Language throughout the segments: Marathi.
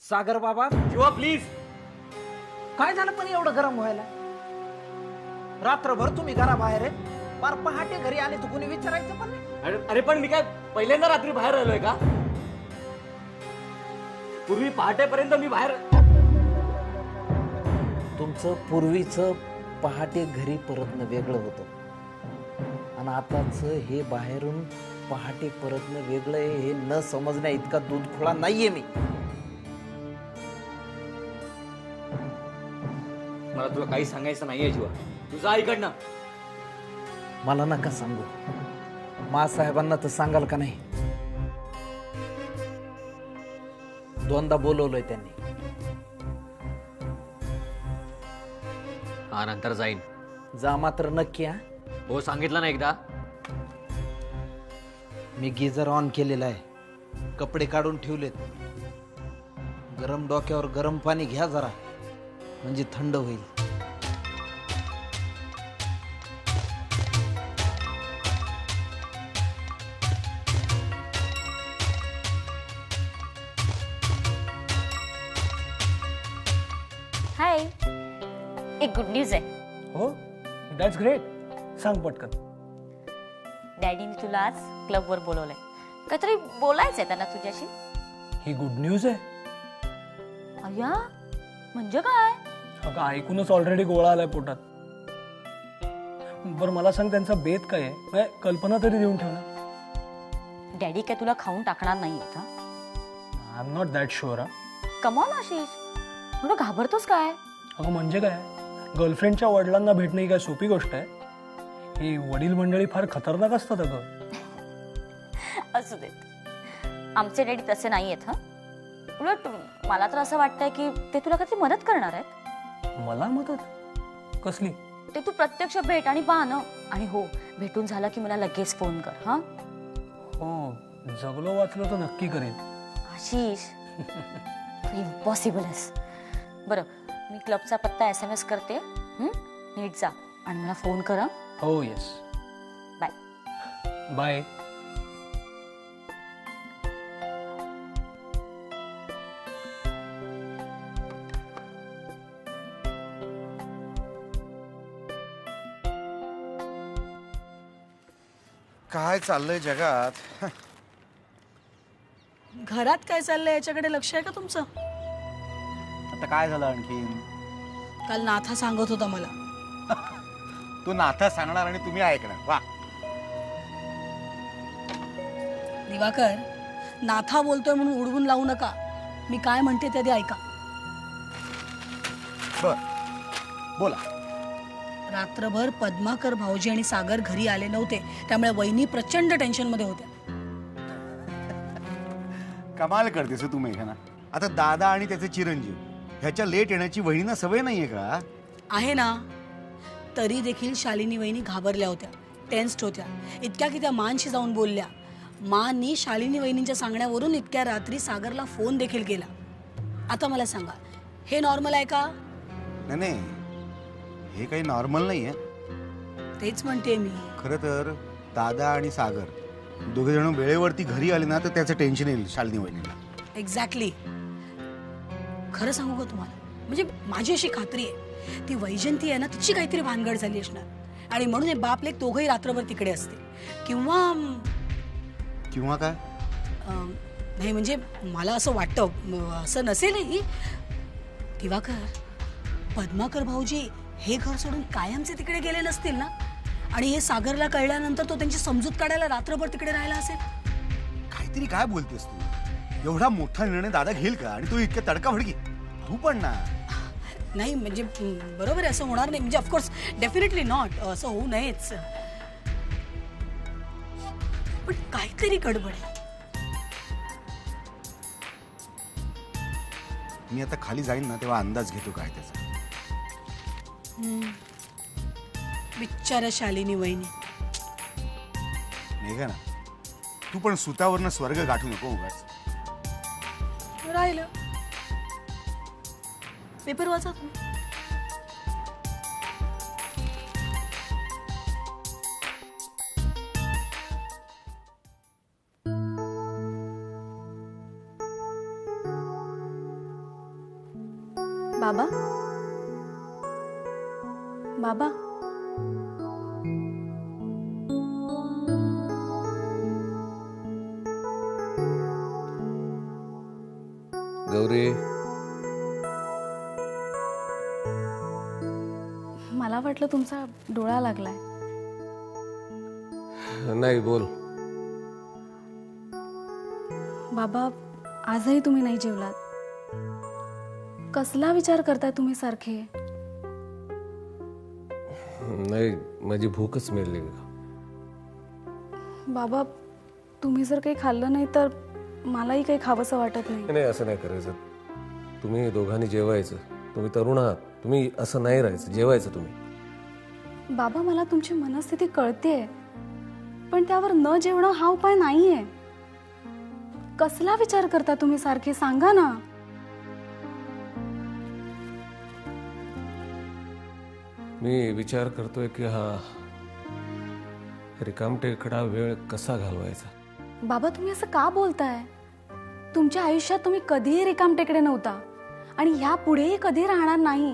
सागर बाबा शिवा प्लीज. काय झालं पण एवढं गरम व्हायला? रात्रभर तुम्ही घराबाहेर आहे, पार पहाटे घरी आले तर कोणी विचारायचं पण नाही. अरे पण मी काय पहिल्यांदा रात्री बाहेर राहिलोय का? पूर्वी पहाटेपर्यंत मी बाहेर. तुमचं पूर्वीचं पहाटे घरी परतणं वेगळं होतं आणि आताच हे बाहेरून पहाटे परतणं वेगळं आहे. हे न समजण्या इतका दूधखोळा नाहीये मी. मला तुला काही सांगायचं नाहीये शिवा. तुझा ऐकडनं. मला नका सांगू. मासाहेबांना तर सांगाल का नाही? दोनदा बोलवलंय त्यांनी. हा नंतर जाईन. जा मात्र नक्की. हा, हो सांगितलं ना एकदा. मी गिझर ऑन केलेला आहे, कपडे काढून ठेवलेत. गरम डोक्यावर गरम पाणी घ्या जरा, म्हणजे थंड होईल. हाय, एक गुड न्यूज आहे. हो, दॅट्स ग्रेट. सांग पटकन. डॅडीने तुला आज क्लबवर बोलवलंय. काहीतरी बोलायचंय त्यांना तुझ्याशी. ही गुड न्यूज आहे. अय्या, म्हणजे काय? अगं ऐकूनच ऑलरेडी गोळा आलाय पोटात. बरं मला सांग, त्यांचा बेत काय आहे? म्हणजे कल्पना तरी देऊन ठेव ना. डॅडी काय तुला खाऊन टाकणार नाहीयेत. I am not that sure. Come on Ashish, एवढं घाबरतोस काय? अगं म्हणजे काय, गर्लफ्रेंडच्या वडिलांना भेटणं ही काय सोपी गोष्ट आहे? ही वडील मंडळी फार खतरनाक असतात अगं. असू देत, आमचे डॅडी तसे नाहीयेत. उलट मला तर असं वाटतंय की ते तुला काहीतरी मदत करणार आहेत. मला मदत? कसली? ते तू प्रत्यक्ष भेट आणि पाहा ना. आणि हो, भेटून झालं की मला लगेच फोन कर. हा हो, जगलो वाचलो तर नक्की करेन. आशिष, इम्पॉसिबल आहेस. बरं, मी क्लबचा पत्ता SMS करते. नीट जा आणि मला फोन कर. हो येस. बाय. बाय. काय चाललंय जगात? घरात काय चाललंय याच्याकडे लक्ष आहे का तुमचं? आता काय झालं आणखीन? काल नाथा सांगत होता मला. तू नाथा सांगणार आणि तुम्ही ऐकणार. वा. दिवाकर, नाथा बोलतोय म्हणून उडवून लावू नका. मी काय म्हणते ते आधी ऐका. बर, बोला. रात्रभर पद्माकर भाऊजी आणि सागर घरी आले नव्हते, त्यामुळे वहिनी प्रचंड टेन्शन मध्ये होत्या. कमाल करतेस तू मेघना. आता दादा आणि त्याचे चिरंजीव ह्याच्या लेट येण्याची वहिनींना सवय नाहीये का? आहे ना. तरी देखील शालिनी वहिनी घाबरल्या होत्या, टेन्स्ड होत्या. इतक्या की त्या मानशी जाऊन बोलल्या. माननी शालिनी वहिनींच्या सांगण्यावरून इतक्या रात्री सागरला फोन देखील केला. आता मला सांगा, हे नॉर्मल आहे का? नाही, हे काही नॉर्मल नाहीये. तेच म्हणते मी. खरं तर दादा आणि सागर दोघे जण वेळेवरती घरी आले ना तर त्याचं टेन्शन येईल शालिनी वहिनीला. एक्झॅक्टली. खरं सांगू का तुम्हाला, म्हणजे माझी अशी खात्री आहे, ती वैजंती आहे ना, तिची काहीतरी भानगड झाली असणार. आणि म्हणून हे बाप लेक दोघंही रात्रभर तिकडे असते. किंवा किंवा काय? नाही म्हणजे मला असं वाटतं, असं नसेलही. दिवाकर, पद्माकर भाऊजी हे घर सोडून कायमचे तिकडे गेले नसतील ना? आणि हे सागरला कळल्यानंतर तो त्यांची समजूत काढायला रात्रभर तिकडे राहिला असेल. काहीतरी काय बोलतेस तू? एवढा मोठा निर्णय दादा घेईल का? आणि तू इतक्या तडकाफडकी? तू पण ना. नाही म्हणजे बरोबर आहे, असं होणार नाही. म्हणजे ऑफकोर्स डेफिनेटली नॉट, असं होऊ नयेच. पण काहीतरी गडबड आहे. मी आता खाली जाईन ना तेव्हा अंदाज घेतो काय त्याचा. बिचारा शालिनी वहिनी. मेघा ना, तू पण सुतावरनं स्वर्ग गाठू नको उगाच. राहिलं. पेपर वाचा तुम्ही. बाबा बाबा गौरी, मला वाटलं तुमचा डोळा लागलाय. नाही बोल. बाबा आजही तुम्ही नाही जेवलात. कसला विचार करताय तुम्ही सारखे? नाही, माझी भूकच मिळली. बाबा तुम्ही जर काही खाल्लं नाही तर मलाही काही खावंसं वाटत नाही. नाही, असं नाही करायचं. तुम्ही दोघांनी जेवायचं. तुम्ही तरुण आहात, तुम्ही असं नाही राहायचं, जेवायचं तुम्ही. बाबा मला तुमची मनस्थिती कळतेय, पण त्यावर न जेवणं हा उपाय नाहीये. कसला विचार करता तुम्ही सारखे, सांगा ना. मी विचार करतोय की हा रिकामटेकडा वेळ कसा घालवायचा. बाबा तुम्ही असं का बोलताय? तुमच्या आयुष्यात तुम्ही कधीही रिकामटेकडे नव्हता आणि ह्या पुढेही कधी राहणार नाही.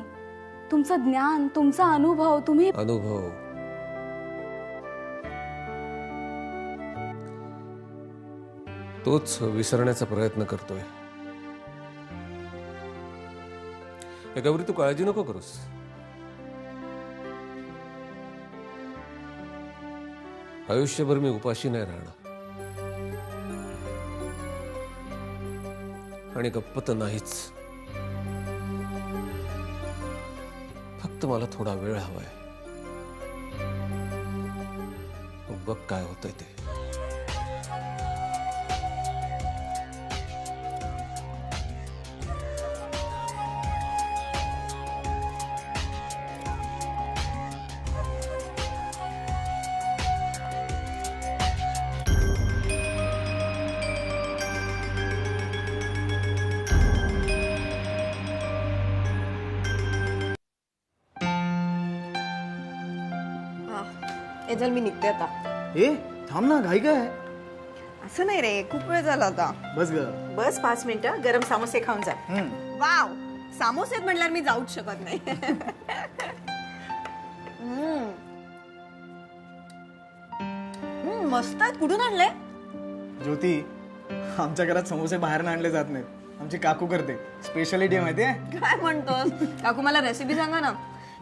तुमचं ज्ञान, तुमचा अनुभव, तुम्ही अनुभव तोच विसरण्याचा प्रयत्न करतोय. हे गौरी, तू काळजी नको करूस. आयुष्यभर मी उपाशी नाही राहणार आणि गप्प तर नाहीच. फक्त मला थोडा वेळ हवाय. बघ काय होतंय ते. चल मी निघते आता. ए थांब ना, घाई काय? असं नाही रे, खूप वेळ झाला आता. बस ग. बस 5 मिनिटं, गरम समोसे खाऊन जा. वाव, समोसेत म्हटल्यावर मी जाऊच शकत नाही. मस्त आहेत. कुठून आणले? ज्योती, आमच्या घरात समोसे बाहेर आणले जात नाहीत. आमची काकू करते. स्पेशालिटी आहे माहितीये? काय म्हणतोस? काकू मला रेसिपी सांगा ना.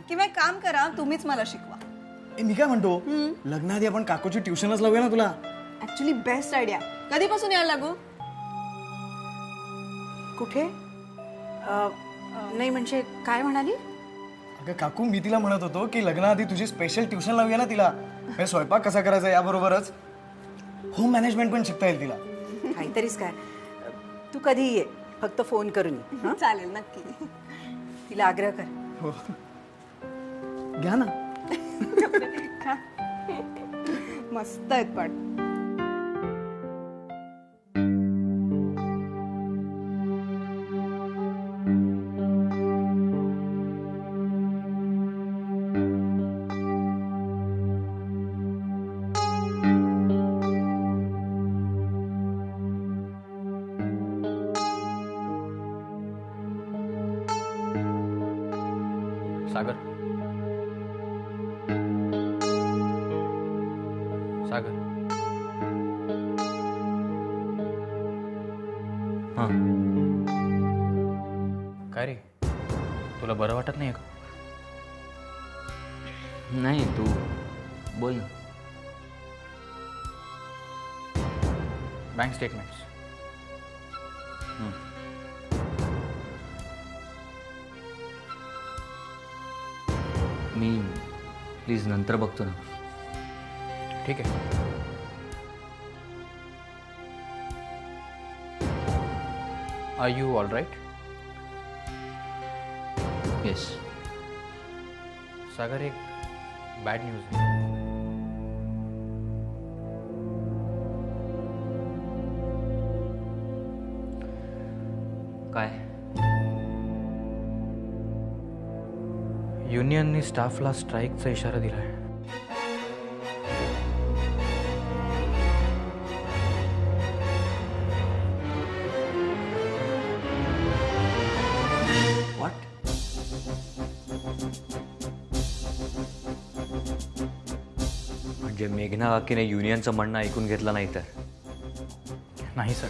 किंवा एक काम करा, तुम्हीच मला शिकवा. मी काय म्हणतो, लग्नाआधी आपण काकूची ट्युशनच लावूया ना तुला. Actually best idea. कधीपासून यायला लागू? कुठे? नाही म्हणजे काय म्हणाली? अगं काकू, मी तिला म्हणत होतो की लग्नाआधी तुझी स्पेशल ट्युशन लावूया ना तिला. हे स्वयंपाक कसा करायचा याबरोबरच होम मॅनेजमेंट पण शिकता येईल तिला. काहीतरीच काय. तू कधी ये, फक्त फोन करून ये. चालेल, नक्की. तिला आग्रह कर. हो, घ्या ना. मस्त आहेत पण. सागर, सागर. हां, काय रे, तुला बरं वाटत नाही का? नाही, तू बोल ना. Bank statements. मी प्लीज नंतर बघतो ना. ठीक आहे. Are you all right? Yes. Sagar, एक बॅड न्यूज आहे. काय? युनियननी स्टाफला स्ट्राईकचा इशारा दिलाय. व्हॉट? म्हणजे मेघना काकीने युनियनचं म्हणणं ऐकून घेतलं नाही तर? नाही सर,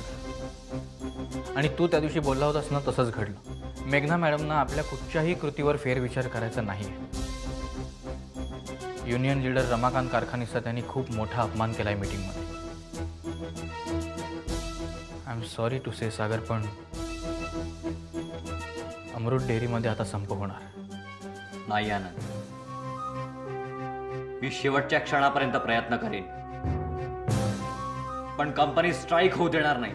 आणि तू त्या दिवशी बोलला होतास ना, तसंच घडलं. मेघना मॅडमना आपल्या कुठच्याही कृतीवर फेरविचार करायचा नाही. युनियन लीडर रमाकांत कारखानीचा त्यांनी खूप मोठा अपमान केलाय मीटिंगमध्ये. आय एम सॉरी टू से सागर, पण अमृत डेअरीमध्ये आता संप होणार. नाही आनंद, मी शेवटच्या क्षणापर्यंत प्रयत्न करेन, पण कंपनी स्ट्राईक होऊ देणार नाही.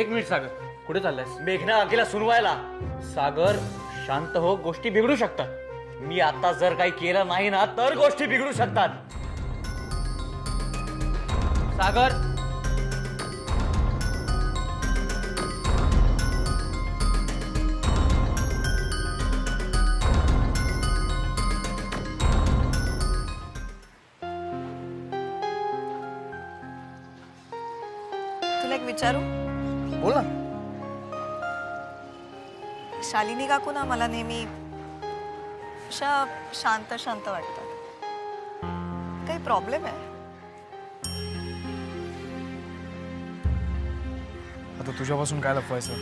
एक मिनिट सागर, कुठे चाललायस? मेघना काकीला सुनवायला. सागर शांत हो, गोष्टी बिघडू शकतात. मी आता जर काही केलं नाही ना तर गोष्टी बिघडू शकतात. सागर, तुला एक विचारू? बोल ना. शालिनी काकू ना मला नेहमी अशा शांत शांत वाटतात. काही प्रॉब्लेम आहे? आता तुझ्यापासून काय लपवायचं?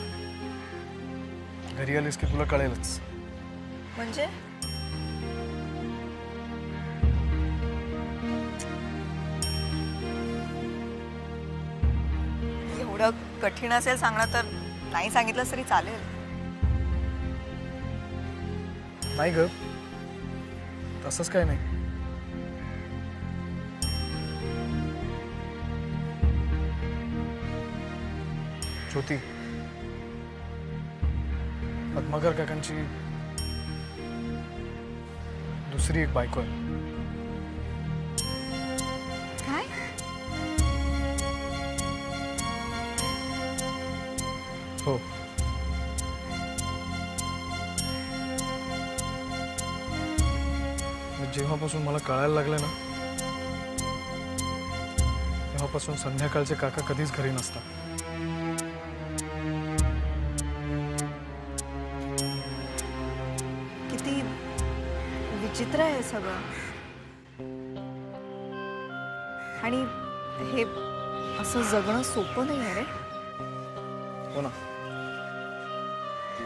घरी आलीस की तुला कळेलच. म्हणजे एवढं कठीण असेल सांगणं तर नाही सांगितलं तरी चालेल. नाही ग, तसंच काय नाही. ज्योती, पद्माकर काकांची दुसरी एक बायको आहे. काय? हो. जेव्हापासून मला कळायला लागलं ना, तेव्हापासून संध्याकाळचे काका कधीच घरी नसतात. किती विचित्र आहे सगळं. आणि हे असं जगणं सोपं नाही आहे रे. हो ना.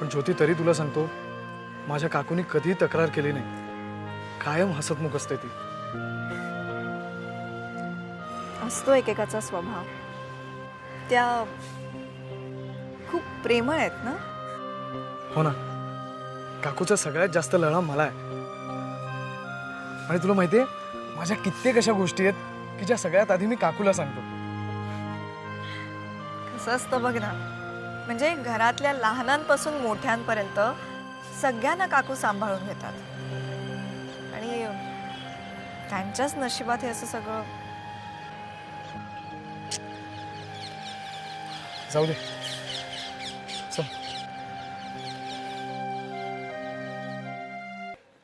पण ज्योती, तरी तुला सांगतो, माझ्या काकूनी कधी तक्रार केली नाही. कायम हसतमुख असते ती. असतो एकेकाचा स्वभाव. त्या खूप प्रेमळ आहेत ना. हो ना. काकूचा सगळ्यात जास्त लळा मला आहे. आणि तुला माहितीये, माझ्या कित्येक अशा गोष्टी आहेत की ज्या सगळ्यात आधी मी काकूला सांगतो. कसं असतं बघ ना, म्हणजे घरातल्या लहानांपासून मोठ्यांपर्यंत सगळ्यांना काकू सांभाळून घेतात. आणि त्यांच्याच नशिबात हे असं सगळं. जाऊ दे. चल.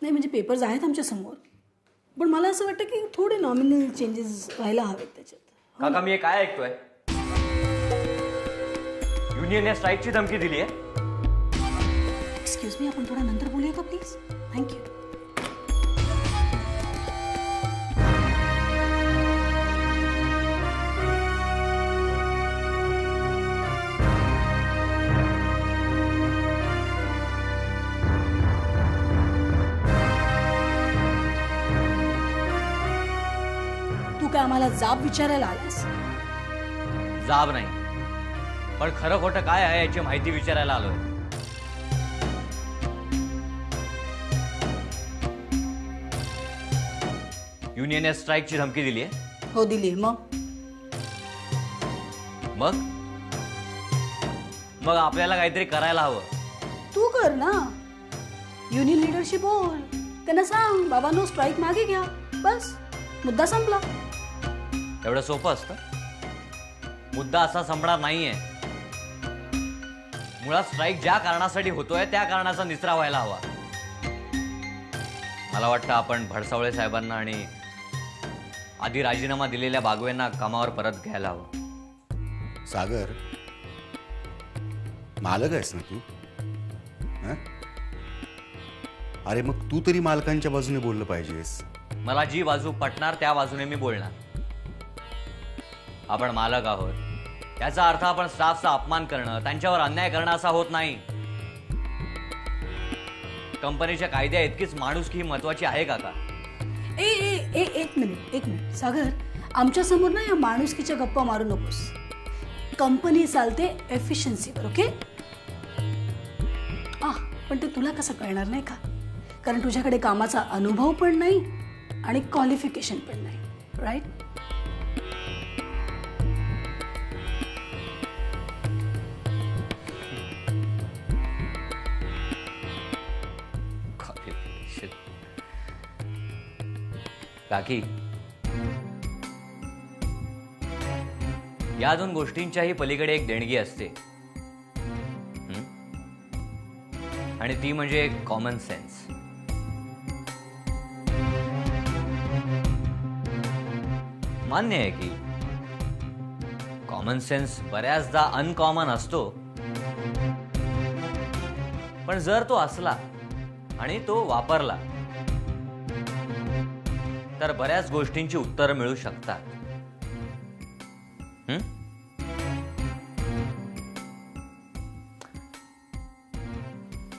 नाही म्हणजे पेपर्स आहेत आमच्या समोर, पण मला असं वाटतं की थोडे नॉमिनल चेंजेस व्हायला हवेत त्याच्यात. काका, मी हे काय ऐकतोय? युनियनने स्ट्राईकची धमकी दिली आहे. एक्सक्यूज मी, आपण थोडा नंतर बोलूया का प्लीज? थँक्यू. तू काय आम्हाला जाब विचारायला आलास? जाब नाही, पण खरं खोटं काय आहे याची माहिती विचारायला आलोय. युनियनने स्ट्राईकची धमकी दिली आहे. हो दिली. मग आपल्याला काहीतरी करायला हवं. तू कर ना. युनियन लीडरशी बोल, त्यांना सांग बाबांनो स्ट्राईक मागे घ्या, बस मुद्दा संपला. एवढं सोपं असतं? मुद्दा असा संपणार नाहीये. मुळात स्ट्राईक ज्या कारणासाठी होतोय त्या कारणाचा निचरा व्हायला हवा. मला वाटतं आपण भडसावळे साहेबांना आणि आधी राजीनामा दिलेल्या बागवेंना कामावर परत घ्यायला हवं. सागर, मालक आहेस ना तू? अरे मग तू तरी मालकांच्या बाजूने बोललं पाहिजेस. मला जी बाजू पटणार त्या बाजूने मी बोलणार. आपण मालक आहोत याचा अर्थ आपण स्टाफचा अपमान करणं, त्यांच्यावर अन्याय करणं असा होत नाही. कंपनीच्या कायद्या इतकीच माणुसकी ही महत्वाची आहे काका. ए ए ए एक मिनिट सागर, आमच्या समोर ना या माणुसकीच्या गप्पा मारू नकोस. कंपनी चालते एफिशियन्सीवर, ओके? पण ते तुला कसं कळणार नाही का? कारण तुझ्याकडे कामाचा अनुभव पण नाही आणि क्वालिफिकेशन पण नाही, राईट? काकी, या दोन गोष्टींच्याही पलीकडे एक देणगी असते आणि ती म्हणजे कॉमन सेन्स. मान्य आहे की कॉमन सेन्स बऱ्याचदा अनकॉमन असतो, पण जर तो असला आणि तो वापरला तर बऱ्याच गोष्टींची उत्तरं मिळू शकतात.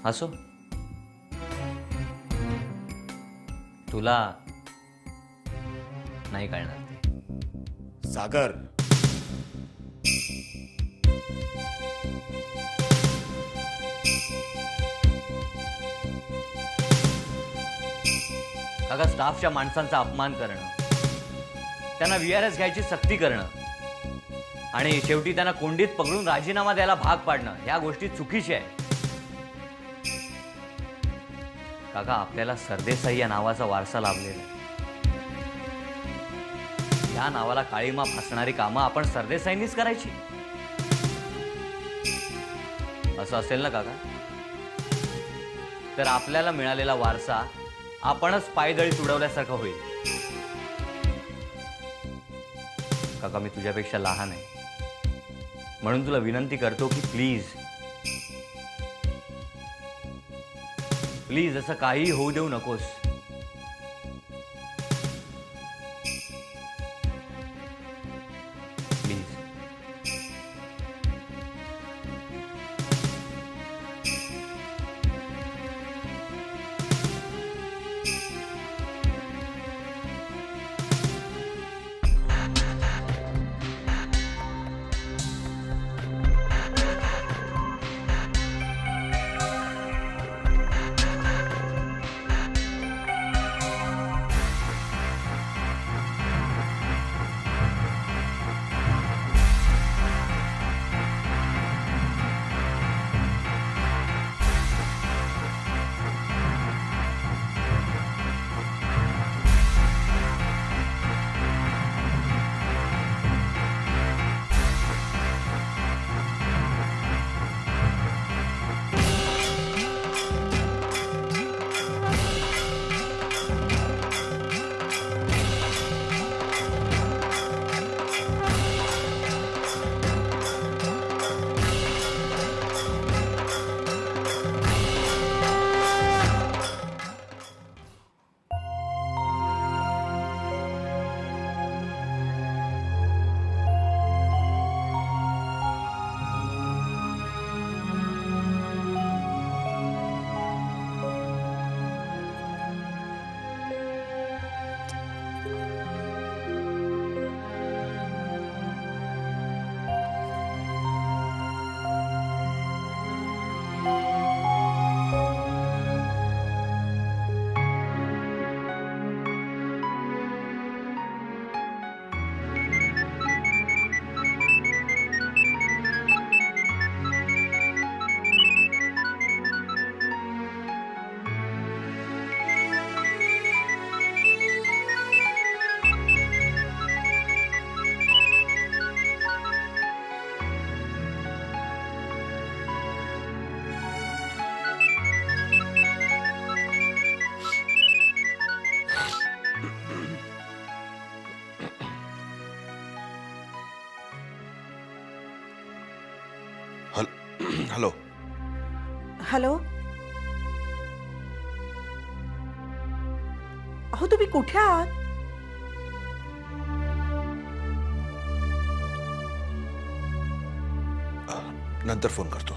असो, तुला नाही कळणार ते. सागर, काका, स्टाफच्या माणसांचा अपमान करणं, त्यांना VRS घ्यायची सक्ती करणं आणि शेवटी त्यांना कोंडीत पकडून राजीनामा द्यायला भाग पाडणं, या गोष्टी चुकीच्या आहे. काका, आपल्याला सरदेसाई या नावाचा वारसा लाभलेला आहे. या नावाला काळीमा फासणारी कामं आपण सरदेसाईंनीच करायची. असं असेल ना काका? तर आपल्याला मिळालेला वारसा आपणच पायदळी तुडवल्यासारखं होईल. काका, मी तुझ्यापेक्षा लहान आहे म्हणून तुला विनंती करतो की प्लीज प्लीज असं काही होऊ देऊ नकोस. प्लीज. हॅलो. हॅलो. अहो तुम्ही कुठे आहात? नंतर फोन करतो.